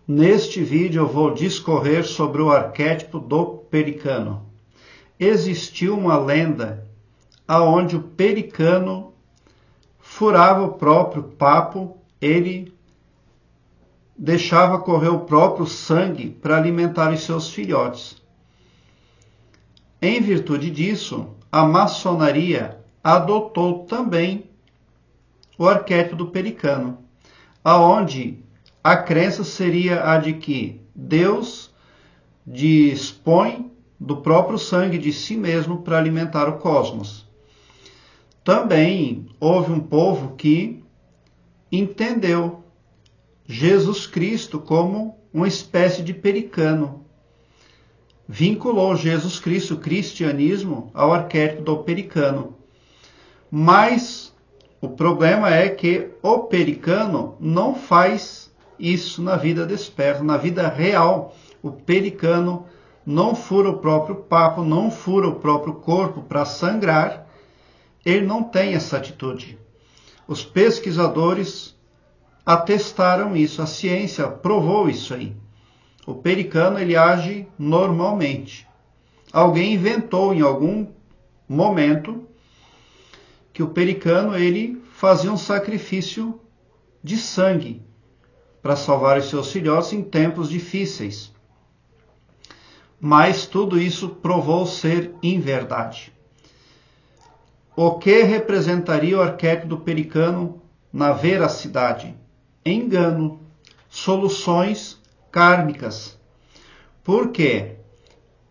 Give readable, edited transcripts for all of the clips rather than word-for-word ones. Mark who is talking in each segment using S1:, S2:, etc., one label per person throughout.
S1: Neste vídeo eu vou discorrer sobre o arquétipo do pelicano. Existiu uma lenda aonde o pelicano furava o próprio papo, ele deixava correr o próprio sangue para alimentar os seus filhotes. Em virtude disso, a maçonaria adotou também o arquétipo do pelicano, aonde a crença seria a de que Deus dispõe do próprio sangue de si mesmo para alimentar o cosmos. Também houve um povo que entendeu Jesus Cristo como uma espécie de pelicano. Vinculou Jesus Cristo, o cristianismo, ao arquétipo do pelicano. Mas o problema é que o pelicano não faz isso na vida desperta. Na vida real, o pelicano não fura o próprio papo, não fura o próprio corpo para sangrar. Ele não tem essa atitude. Os pesquisadores atestaram isso, a ciência provou isso aí. O pelicano ele age normalmente. Alguém inventou em algum momento que o pelicano ele fazia um sacrifício de sangue para salvar os seus filhotes em tempos difíceis. Mas tudo isso provou ser inverdade. O que representaria o arquétipo do pelicano na veracidade? Engano, soluções kármicas. Por quê?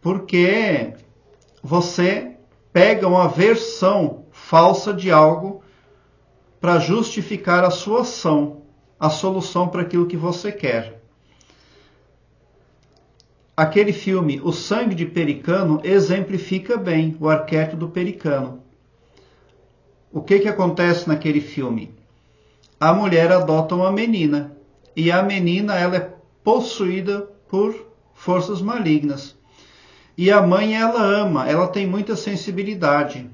S1: Porque você pega uma versão falsa de algo para justificar a sua ação, a solução para aquilo que você quer. Aquele filme, O Sangue de Pelicano, exemplifica bem o arquétipo do pelicano. O que acontece naquele filme? A mulher adota uma menina, e a menina ela é possuída por forças malignas. E a mãe ela ama, ela tem muita sensibilidade.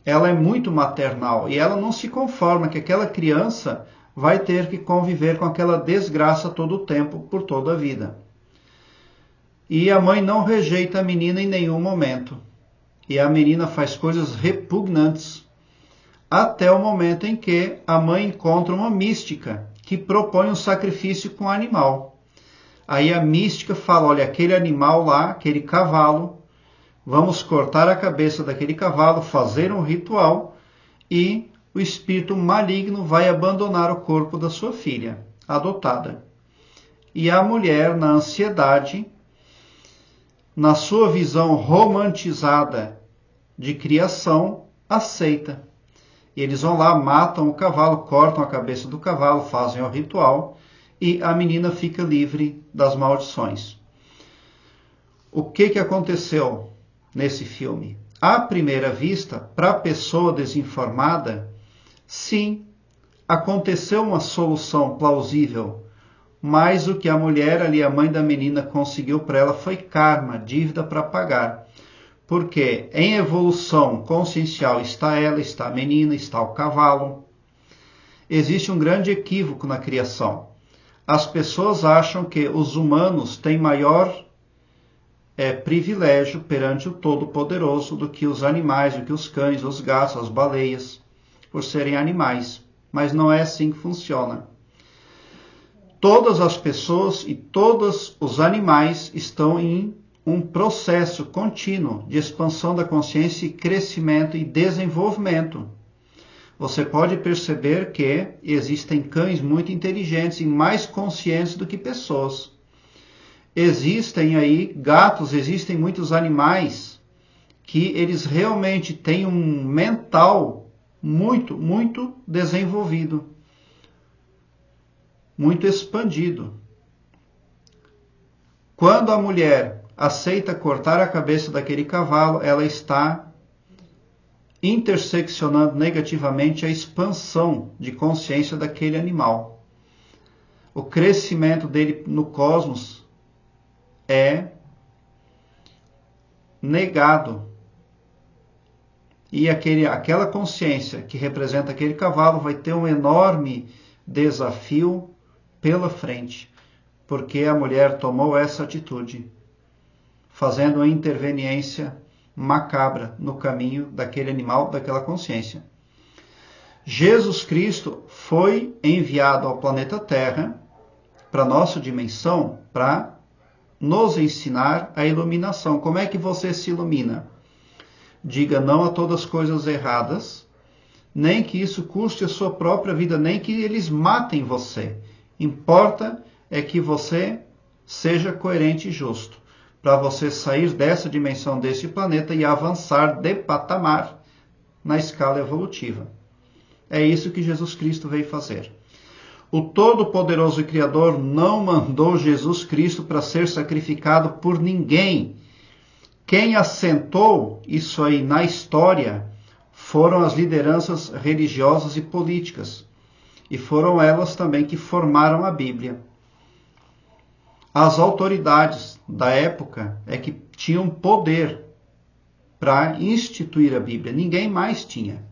S1: Ela é muito maternal e ela não se conforma que aquela criança vai ter que conviver com aquela desgraça todo o tempo, por toda a vida. E a mãe não rejeita a menina em nenhum momento. E a menina faz coisas repugnantes, até o momento em que a mãe encontra uma mística que propõe um sacrifício com o animal. Aí a mística fala, olha, aquele animal lá, aquele cavalo, vamos cortar a cabeça daquele cavalo, fazer um ritual e o espírito maligno vai abandonar o corpo da sua filha, adotada. E a mulher, na ansiedade, na sua visão romantizada de criação, aceita. E eles vão lá, matam o cavalo, cortam a cabeça do cavalo, fazem o ritual e a menina fica livre das maldições. O que aconteceu nesse filme? À primeira vista, para a pessoa desinformada, sim, aconteceu uma solução plausível, mas o que a mulher ali, a mãe da menina, conseguiu para ela foi karma, dívida para pagar. Porque em evolução consciencial está ela, está a menina, está o cavalo. Existe um grande equívoco na criação. As pessoas acham que os humanos têm maior privilégio perante o Todo-Poderoso do que os animais, do que os cães, os gatos, as baleias, por serem animais. Mas não é assim que funciona. Todas as pessoas e todos os animais estão em um processo contínuo de expansão da consciência e crescimento e desenvolvimento. Você pode perceber que existem cães muito inteligentes e mais conscientes do que pessoas. Existem aí gatos, existem muitos animais que eles realmente têm um mental muito, muito desenvolvido, muito expandido. Quando a mulher aceita cortar a cabeça daquele cavalo, ela está interseccionando negativamente a expansão de consciência daquele animal. O crescimento dele no cosmos é negado. E aquela consciência que representa aquele cavalo vai ter um enorme desafio pela frente. porque a mulher tomou essa atitude, fazendo uma interveniência macabra no caminho daquele animal, daquela consciência. Jesus Cristo foi enviado ao planeta Terra, para a nossa dimensão, para nos ensinar a iluminação. Como é que você se ilumina? Diga não a todas as coisas erradas, nem que isso custe a sua própria vida, nem que eles matem você. Importa é que você seja coerente e justo, para você sair dessa dimensão, desse planeta e avançar de patamar na escala evolutiva. É isso que Jesus Cristo veio fazer. O Todo-Poderoso Criador não mandou Jesus Cristo para ser sacrificado por ninguém. Quem assentou isso aí na história foram as lideranças religiosas e políticas. E foram elas também que formaram a Bíblia. As autoridades da época é que tinham poder para instituir a Bíblia. Ninguém mais tinha.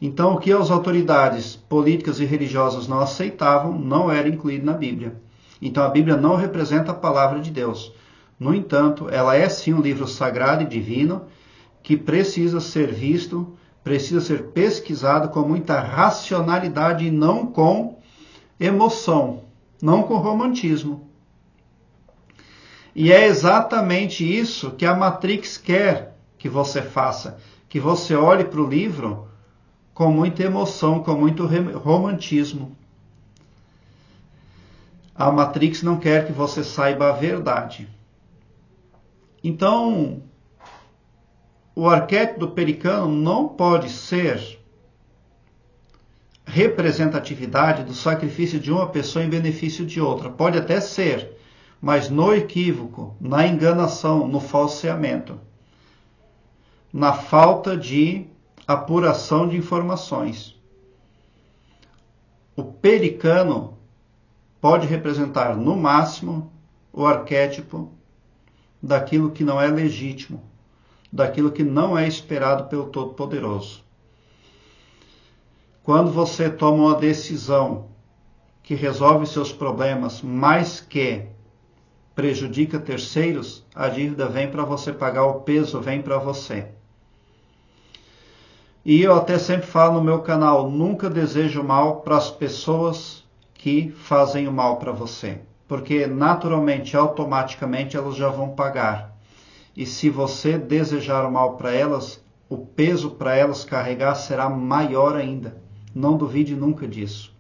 S1: Então, o que as autoridades políticas e religiosas não aceitavam não era incluído na Bíblia. Então, a Bíblia não representa a palavra de Deus. No entanto, ela é sim um livro sagrado e divino que precisa ser visto, precisa ser pesquisado com muita racionalidade e não com emoção, não com romantismo. E é exatamente isso que a Matrix quer que você faça, que você olhe para o livro com muita emoção, com muito romantismo. A Matrix não quer que você saiba a verdade. Então, o arquétipo do pericano não pode ser representatividade do sacrifício de uma pessoa em benefício de outra. Pode até ser, mas no equívoco, na enganação, no falseamento, na falta de apuração de informações. O pericano pode representar, no máximo, o arquétipo daquilo que não é legítimo, daquilo que não é esperado pelo Todo-Poderoso. Quando você toma uma decisão que resolve seus problemas, mas que prejudica terceiros, a dívida vem para você pagar, o peso vem para você. E eu até sempre falo no meu canal, nunca desejo mal para as pessoas que fazem o mal para você. Porque naturalmente, automaticamente, elas já vão pagar. E se você desejar o mal para elas, o peso para elas carregar será maior ainda. Não duvide nunca disso.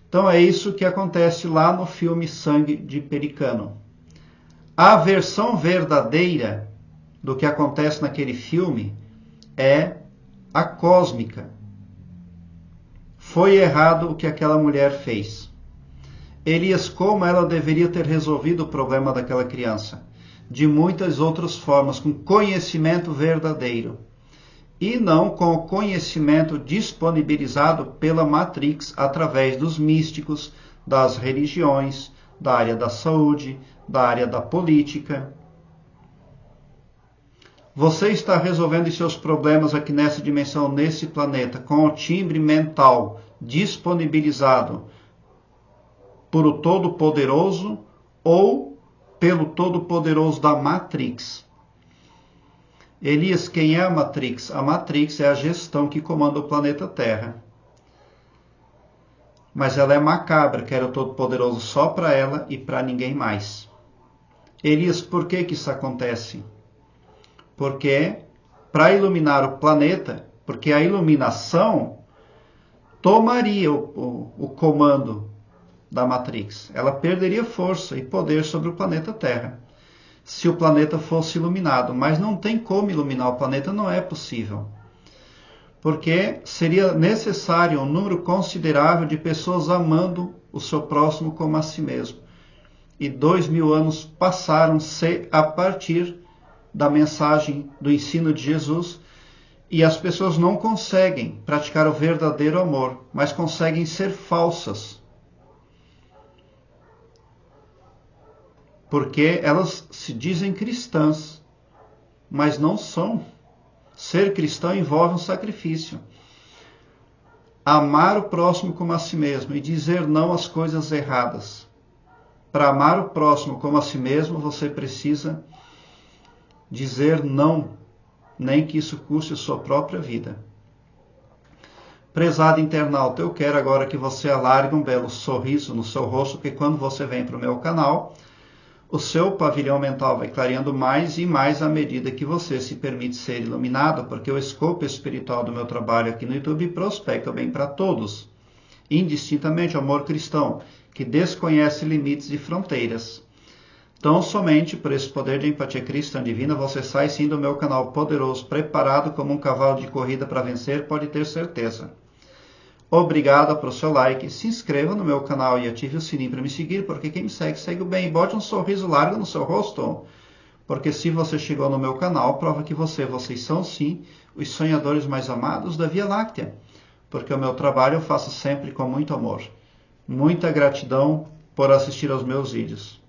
S1: Então é isso que acontece lá no filme Sangue de Pericano. A versão verdadeira do que acontece naquele filme é a cósmica. Foi errado o que aquela mulher fez. Elias, como ela deveria ter resolvido o problema daquela criança? De muitas outras formas, com conhecimento verdadeiro. E não com o conhecimento disponibilizado pela Matrix através dos místicos, das religiões, da área da saúde, da área da política. Você está resolvendo seus problemas aqui nessa dimensão, nesse planeta, com o timbre mental disponibilizado por o Todo-Poderoso ou pelo Todo-Poderoso da Matrix. Elias, quem é a Matrix? A Matrix é a gestão que comanda o planeta Terra. Mas ela é macabra, quer o Todo-Poderoso só para ela e para ninguém mais. Elias, por que isso acontece? Porque para iluminar o planeta, porque a iluminação tomaria o comando da Matrix. Ela perderia força e poder sobre o planeta Terra, se o planeta fosse iluminado. Mas não tem como iluminar o planeta, não é possível. Porque seria necessário um número considerável de pessoas amando o seu próximo como a si mesmo. E 2000 anos passaram-se a partir da mensagem do ensino de Jesus, e as pessoas não conseguem praticar o verdadeiro amor, mas conseguem ser falsas. Porque elas se dizem cristãs, mas não são. Ser cristão envolve um sacrifício. Amar o próximo como a si mesmo e dizer não às coisas erradas. Para amar o próximo como a si mesmo, você precisa dizer não, nem que isso custe a sua própria vida. Prezado internauta, eu quero agora que você alargue um belo sorriso no seu rosto, porque quando você vem para o meu canal, o seu pavilhão mental vai clareando mais e mais à medida que você se permite ser iluminado, porque o escopo espiritual do meu trabalho aqui no YouTube prospecta o bem para todos, indistintamente o amor cristão, que desconhece limites e fronteiras. Então, somente por esse poder de empatia cristã divina, você sai sim do meu canal poderoso, preparado como um cavalo de corrida para vencer, pode ter certeza. Obrigado pelo seu like, se inscreva no meu canal e ative o sininho para me seguir, porque quem me segue, segue o bem. Bote um sorriso largo no seu rosto, porque se você chegou no meu canal, prova que vocês são sim os sonhadores mais amados da Via Láctea, porque o meu trabalho eu faço sempre com muito amor. Muita gratidão por assistir aos meus vídeos.